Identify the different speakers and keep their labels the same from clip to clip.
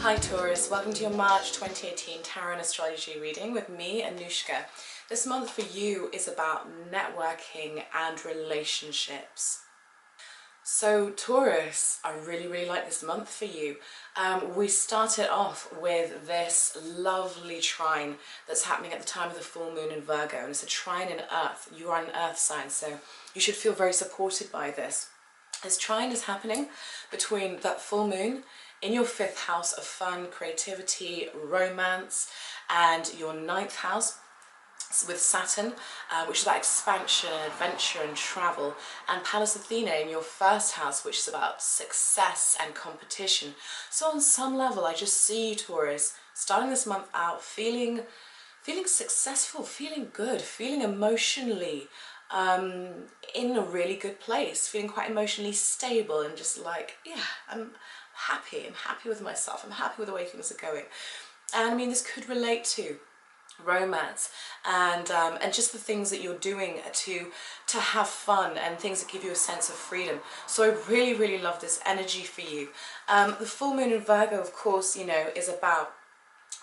Speaker 1: Hi Taurus, welcome to your March 2018 Tarot and Astrology reading with me, Anushka. This month for you is about networking and relationships. So Taurus, I really like this month for you. We started off with this lovely trine that's happening at the time of the full moon in Virgo, and it's a trine in Earth. You are an Earth sign, so you should feel very supported by this. This trine is happening between that full moon in your 5th house of fun, creativity, romance, and your 9th house with Saturn, which is about expansion and adventure and travel, and Pallas Athena in your 1st house, which is about success and competition. So on some level, I just see you, Taurus, starting this month out feeling successful, feeling good, feeling emotionally in a really good place, feeling quite emotionally stable and just like, yeah, I'm happy with myself, I'm happy with the way things are going. And I mean, this could relate to romance and just the things that you're doing to have fun and things that give you a sense of freedom. So I really love this energy for you. The full moon in Virgo, of course, you know,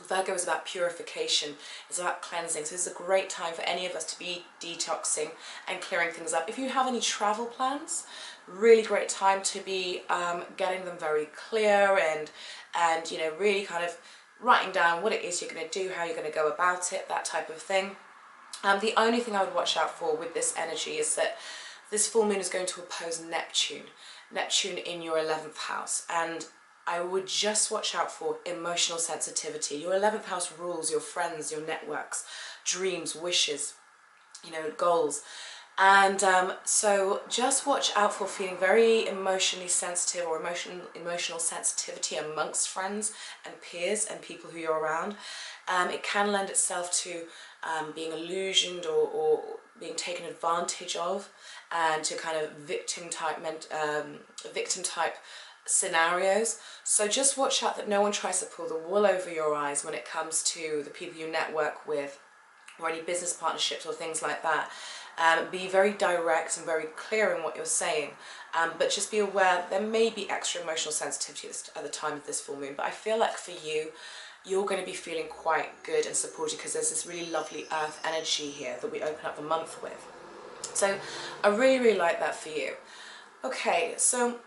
Speaker 1: Virgo is about purification, it's about cleansing, so this is a great time for any of us to be detoxing and clearing things up. If you have any travel plans, really great time to be getting them very clear and you know, really kind of writing down what it is you're going to do, how you're going to go about it, that type of thing. The only thing I would watch out for with this energy is that this full moon is going to oppose Neptune in your 11th house, and I would just watch out for emotional sensitivity. Your 11th house rules your friends, your networks, dreams, wishes, you know, goals. And so just watch out for feeling very emotionally sensitive or emotional sensitivity amongst friends and peers and people who you're around. It can lend itself to being illusioned or being taken advantage of, and to kind of victim type scenarios. So just watch out that no one tries to pull the wool over your eyes when it comes to the people you network with or any business partnerships or things like that. Be very direct and very clear in what you're saying, but just be aware there may be extra emotional sensitivity at the time of this full moon, but I feel like for you, you're going to be feeling quite good and supported because there's this really lovely earth energy here that we open up the month with. So I really like that for you. Okay, so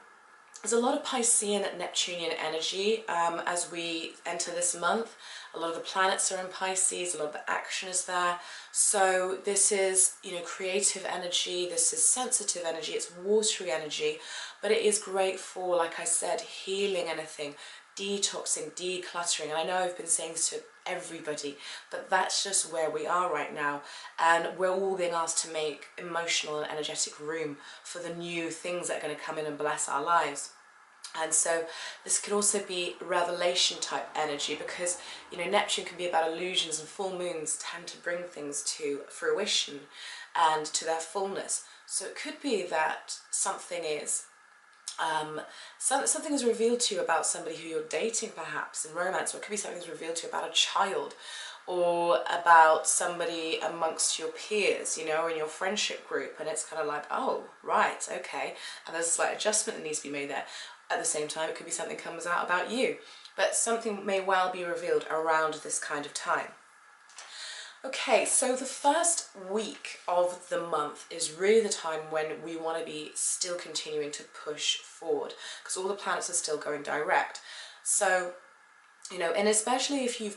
Speaker 1: there's a lot of Piscean Neptunian energy as we enter this month. A lot of the planets are in Pisces, a lot of the action is there. So this is, you know, creative energy, this is sensitive energy, it's watery energy, but it is great for, like I said, healing anything, detoxing, decluttering. And I know I've been saying this to everybody, but that's just where we are right now, and we're all being asked to make emotional and energetic room for the new things that are going to come in and bless our lives. And so this could also be revelation type energy, because, you know, Neptune can be about illusions, and full moons tend to bring things to fruition and to their fullness. So it could be that something is something is revealed to you about somebody who you're dating, perhaps in romance, or it could be something is revealed to you about a child or about somebody amongst your peers, you know, or in your friendship group, and it's kind of like, oh right, okay, and there's a slight adjustment that needs to be made there. At the same time, it could be something comes out about you, but something may well be revealed around this kind of time. Okay, so the first week of the month is really the time when we want to be still continuing to push forward, because all the planets are still going direct. So, you know, and especially if you're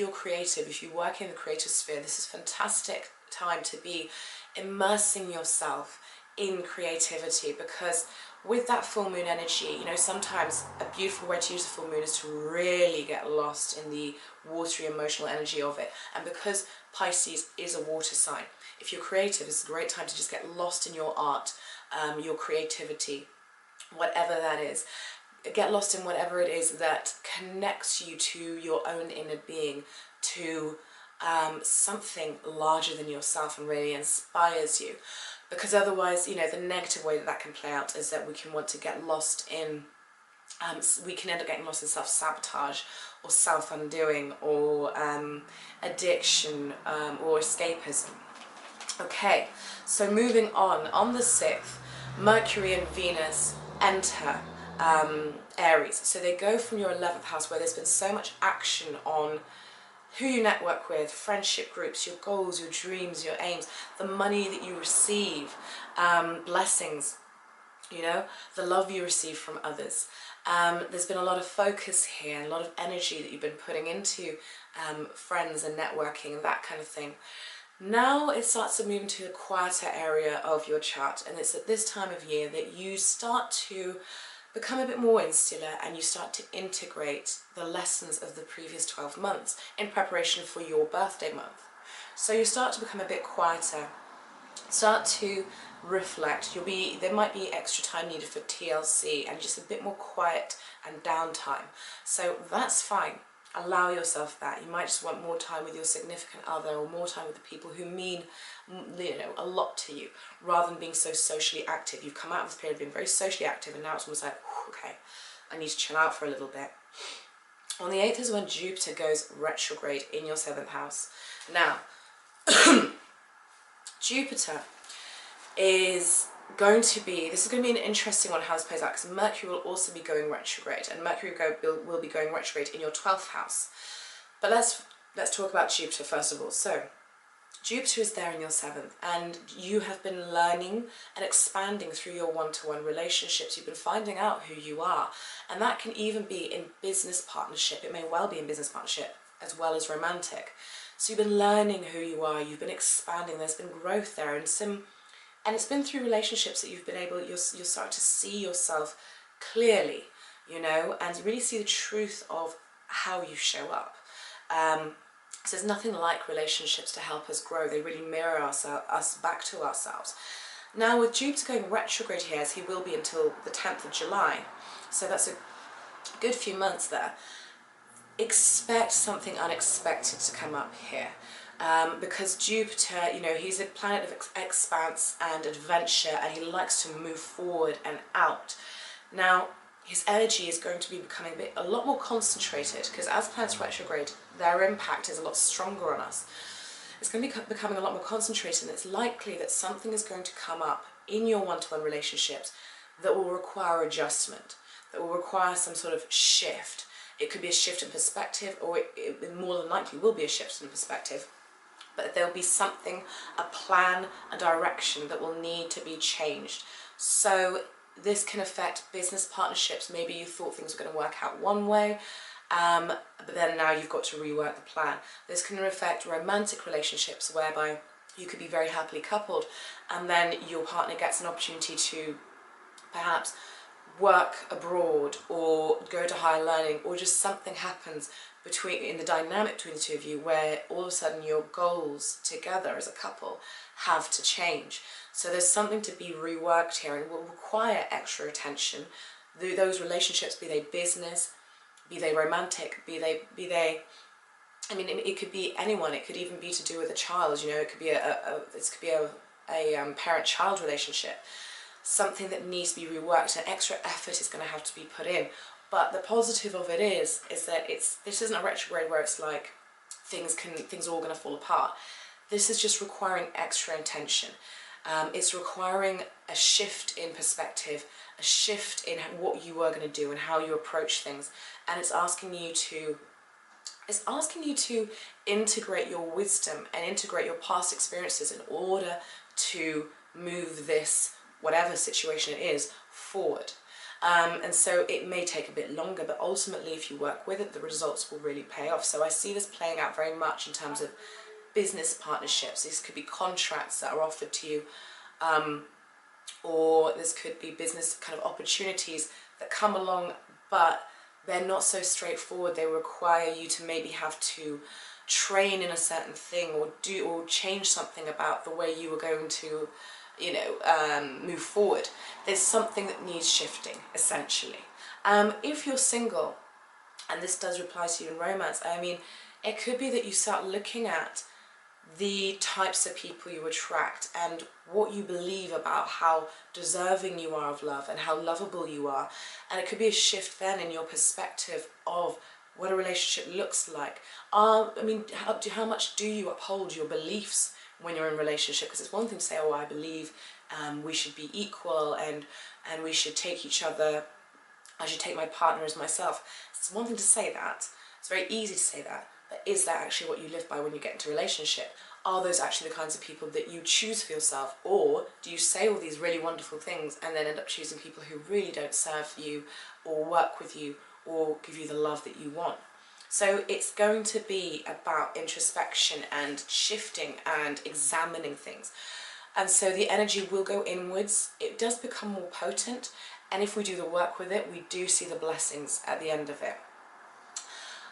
Speaker 1: creative, if you work in the creative sphere, this is a fantastic time to be immersing yourself in creativity, because with that full moon energy, you know, sometimes a beautiful way to use the full moon is to really get lost in the watery emotional energy of it. And because Pisces is a water sign, if you're creative, it's a great time to just get lost in your art, your creativity, whatever that is. Get lost in whatever it is that connects you to your own inner being, to something larger than yourself, and really inspires you. Because otherwise, you know, the negative way that can play out is that we can want to get lost in, we can end up getting lost in self-sabotage or self-undoing or addiction or escapism. Okay, so moving on the 6th, Mercury and Venus enter Aries. So they go from your 11th house, where there's been so much action on who you network with, friendship groups, your goals, your dreams, your aims, the money that you receive, blessings, you know, the love you receive from others. There's been a lot of focus here, a lot of energy that you've been putting into friends and networking and that kind of thing. Now it starts to move into a quieter area of your chart, and it's at this time of year that you start to become a bit more insular and you start to integrate the lessons of the previous 12 months in preparation for your birthday month. So you start to become a bit quieter, start to reflect. There might be extra time needed for TLC and just a bit more quiet and downtime. So that's fine. Allow yourself that. You might just want more time with your significant other, or more time with the people who mean, you know, a lot to you, rather than being so socially active. You've come out of this period being very socially active, and now it's almost like, okay, I need to chill out for a little bit. On the 8th is when Jupiter goes retrograde in your 7th house. Now, Jupiter is going to be, this is going to be an interesting one how this plays out, because Mercury will also be going retrograde, and Mercury will be going retrograde in your 12th house. But let's talk about Jupiter first of all. So Jupiter is there in your 7th, and you have been learning and expanding through your one-to-one relationships. You've been finding out who you are, and that can even be in business partnership. It may well be in business partnership as well as romantic. So you've been learning who you are, you've been expanding, there's been growth there, and it's been through relationships that you're starting to see yourself clearly, you know, and really see the truth of how you show up. So there's nothing like relationships to help us grow. They really mirror us back to ourselves. Now with Jupiter going retrograde here, as he will be until the 10th of July, so that's a good few months there, expect something unexpected to come up here. Because Jupiter, you know, he's a planet of expanse and adventure, and he likes to move forward and out. Now, his energy is going to be becoming a lot more concentrated, because as planets retrograde, their impact is a lot stronger on us. It's going to be becoming a lot more concentrated, and it's likely that something is going to come up in your one-to-one relationships that will require adjustment, that will require some sort of shift. It could be a shift in perspective, or it more than likely will be a shift in perspective. But there'll be something, a plan, a direction that will need to be changed. So this can affect business partnerships. Maybe you thought things were going to work out one way, but then now you've got to rework the plan. This can affect romantic relationships, whereby you could be very happily coupled, and then your partner gets an opportunity to perhaps work abroad or go to higher learning, or just something happens in the dynamic between the two of you where all of a sudden your goals together as a couple have to change. So there's something to be reworked here, and it will require extra attention. Those relationships, be they business, be they romantic, be they I mean, it could be anyone. It could even be to do with a child, you know. It could be a parent-child relationship. Something that needs to be reworked, and extra effort is going to have to be put in. But the positive of it is that this isn't a retrograde where it's like things are all going to fall apart. This is just requiring extra intention. It's requiring a shift in perspective, a shift in what you are going to do and how you approach things, and it's asking you to integrate your wisdom and integrate your past experiences in order to move this, whatever situation it is, forward. And so it may take a bit longer, but ultimately if you work with it, the results will really pay off. So I see this playing out very much in terms of business partnerships. These could be contracts that are offered to you, or this could be business kind of opportunities that come along, but they're not so straightforward. They require you to maybe have to train in a certain thing, or change something about the way you were going to, you know, move forward. There's something that needs shifting, essentially. If you're single, and this does apply to you in romance, I mean, it could be that you start looking at the types of people you attract and what you believe about how deserving you are of love and how lovable you are. And it could be a shift then in your perspective of what a relationship looks like. I mean, how much do you uphold your beliefs when you're in a relationship? Because it's one thing to say, oh, I believe we should be equal, and we should take each other I should take my partner as myself. It's one thing to say that. It's very easy to say that. But is that actually what you live by when you get into a relationship? Are those actually the kinds of people that you choose for yourself? Or do you say all these really wonderful things and then end up choosing people who really don't serve you or work with you or give you the love that you want? So it's going to be about introspection and shifting and examining things. And so the energy will go inwards. It does become more potent. And if we do the work with it, we do see the blessings at the end of it.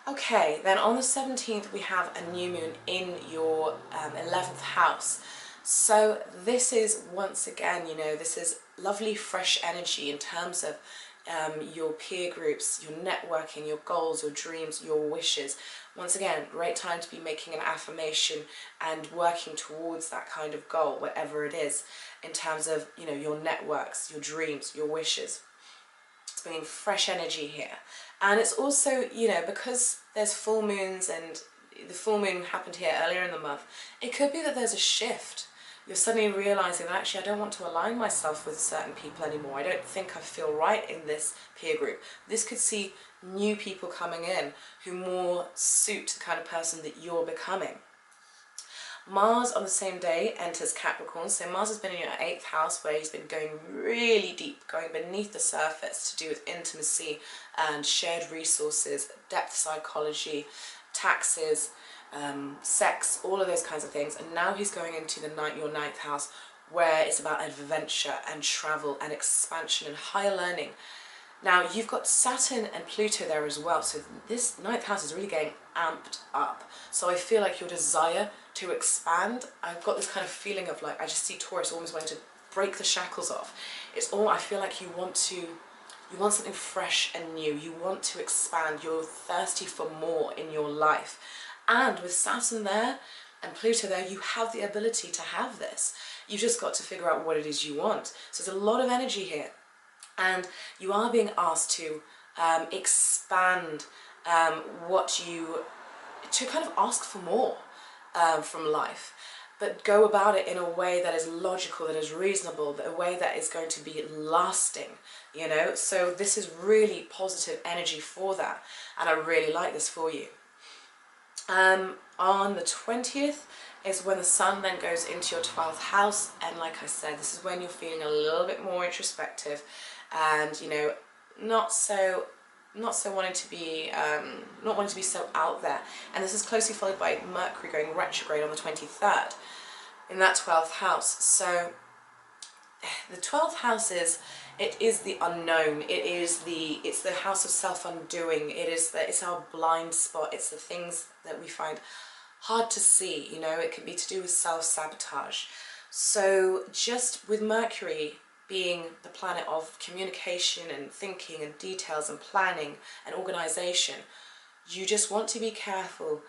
Speaker 1: Okay, then on the 17th, we have a new moon in your 11th house. So this is, once again, you know, this is lovely fresh energy in terms of your peer groups, your networking, your goals, your dreams, your wishes. Once again, great time to be making an affirmation and working towards that kind of goal, whatever it is, in terms of, you know, your networks, your dreams, your wishes. It's bringing fresh energy here. And it's also, you know, because there's full moons and the full moon happened here earlier in the month, it could be that there's a shift. You're suddenly realizing that actually I don't want to align myself with certain people anymore. I don't think I feel right in this peer group. This could see new people coming in who more suit the kind of person that you're becoming. Mars on the same day enters Capricorn, so Mars has been in your 8th house where he's been going really deep, going beneath the surface to do with intimacy and shared resources, depth psychology, taxes, sex, all of those kinds of things. And now he's going into your 9th house where it's about adventure and travel and expansion and higher learning. Now you've got Saturn and Pluto there as well, so this 9th house is really getting amped up. So I feel like your desire to expand, I've got this kind of feeling of like, I just see Taurus almost wanting to break the shackles off. It's all, I feel like you want something fresh and new, you want to expand, you're thirsty for more in your life. And with Saturn there and Pluto there, you have the ability to have this. You've just got to figure out what it is you want. So there's a lot of energy here. And you are being asked to expand to kind of ask for more from life, but go about it in a way that is logical, that is reasonable, a way that is going to be lasting, you know. So this is really positive energy for that, and I really like this for you. On the 20th is when the Sun then goes into your 12th house, and like I said, this is when you're feeling a little bit more introspective and, you know, not so wanting to be not wanting to be so out there. And this is closely followed by Mercury going retrograde on the 23rd in that 12th house. So the 12th house is the unknown. It's the house of self-undoing. It's our blind spot. It's the things that we find hard to see, you know. It can be to do with self-sabotage. So just with Mercury being the planet of communication and thinking and details and planning and organization, you just want to be careful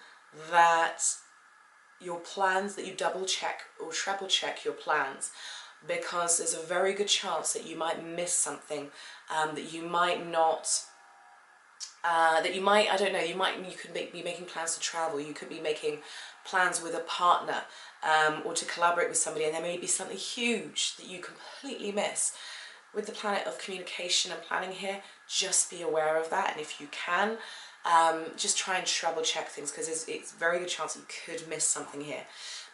Speaker 1: that your plans, that you double check or treble check your plans, because there's a very good chance that you might miss something, that you might not, I don't know, you could be making plans to travel, you could be making plans with a partner, or to collaborate with somebody, and there may be something huge that you completely miss. With the planet of communication and planning here, just be aware of that, and if you can, just try and treble check things, because it's a very good chance that you could miss something here.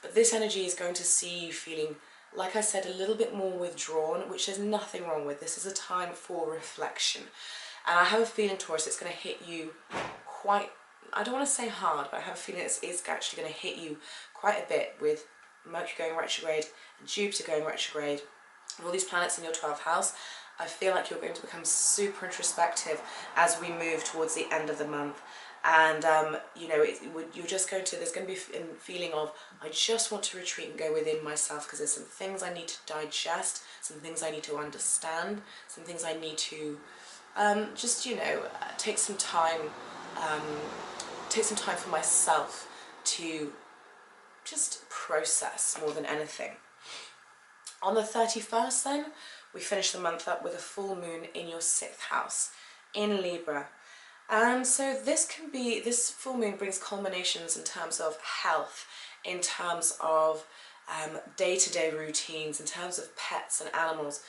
Speaker 1: But this energy is going to see you feeling, like I said, a little bit more withdrawn, which there's nothing wrong with. This is a time for reflection. And I have a feeling, Taurus, it's going to hit you quite, I don't want to say hard, but I have a feeling it's actually going to hit you quite a bit with Mercury going retrograde and Jupiter going retrograde. And all these planets in your 12th house, I feel like you're going to become super introspective as we move towards the end of the month. And, you know, you're just going to, there's going to be a feeling of, I just want to retreat and go within myself, because there's some things I need to digest, some things I need to understand, some things I need to just, you know, take some time for myself to just process more than anything. On the 31st then, we finish the month up with a full moon in your 6th house in Libra. And so this full moon brings culminations in terms of health, in terms of day-to-day routines, in terms of pets and animals.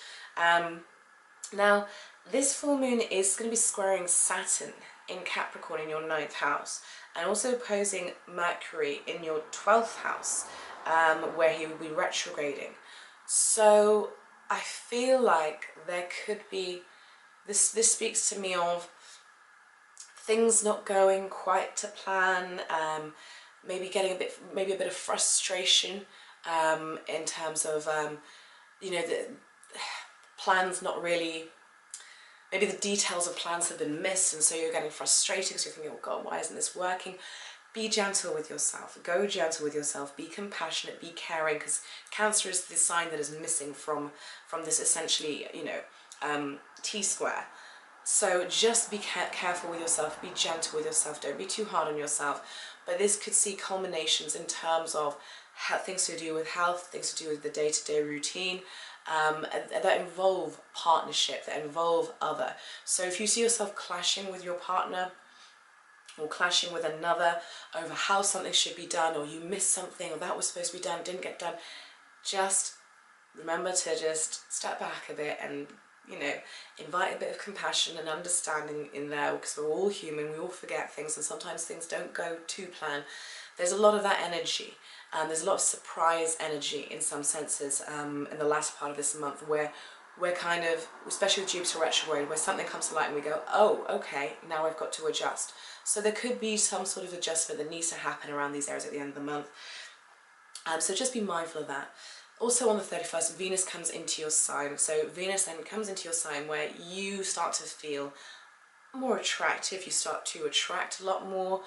Speaker 1: Now, this full moon is going to be squaring Saturn in Capricorn in your ninth house, and also opposing Mercury in your 12th house, where he will be retrograding. So I feel like there could be, this speaks to me of things not going quite to plan, maybe getting maybe a bit of frustration in terms of, you know, the plans not really, maybe the details of plans have been missed, and so you're getting frustrated because you're thinking, oh God, why isn't this working? Be gentle with yourself, go gentle with yourself, be compassionate, be caring, because Cancer is the sign that is missing from this essentially, you know, T-square. So just be careful with yourself, be gentle with yourself, don't be too hard on yourself. But this could see culminations in terms of things to do with health, things to do with the day-to-day routine, that involve partnership, that involve other. So if you see yourself clashing with your partner, or clashing with another over how something should be done, or you missed something, or that was supposed to be done, didn't get done, just remember to just step back a bit and, you know, invite a bit of compassion and understanding in there, because we're all human, we all forget things, and sometimes things don't go to plan. There's a lot of that energy, and there's a lot of surprise energy in some senses in the last part of this month, where we're kind of, especially with Jupiter retrograde, where something comes to light and we go, oh, okay, now I've got to adjust. So there could be some sort of adjustment that needs to happen around these areas at the end of the month. So just be mindful of that. Also on the 31st, Venus comes into your sign. So Venus then comes into your sign where you start to feel more attractive, you start to attract a lot more,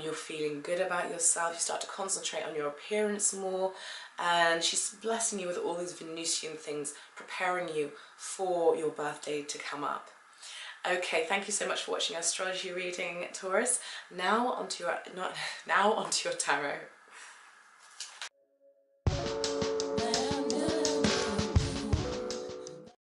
Speaker 1: you're feeling good about yourself, you start to concentrate on your appearance more, and she's blessing you with all these Venusian things, preparing you for your birthday to come up. Okay, thank you so much for watching astrology reading, Taurus. Now onto your tarot.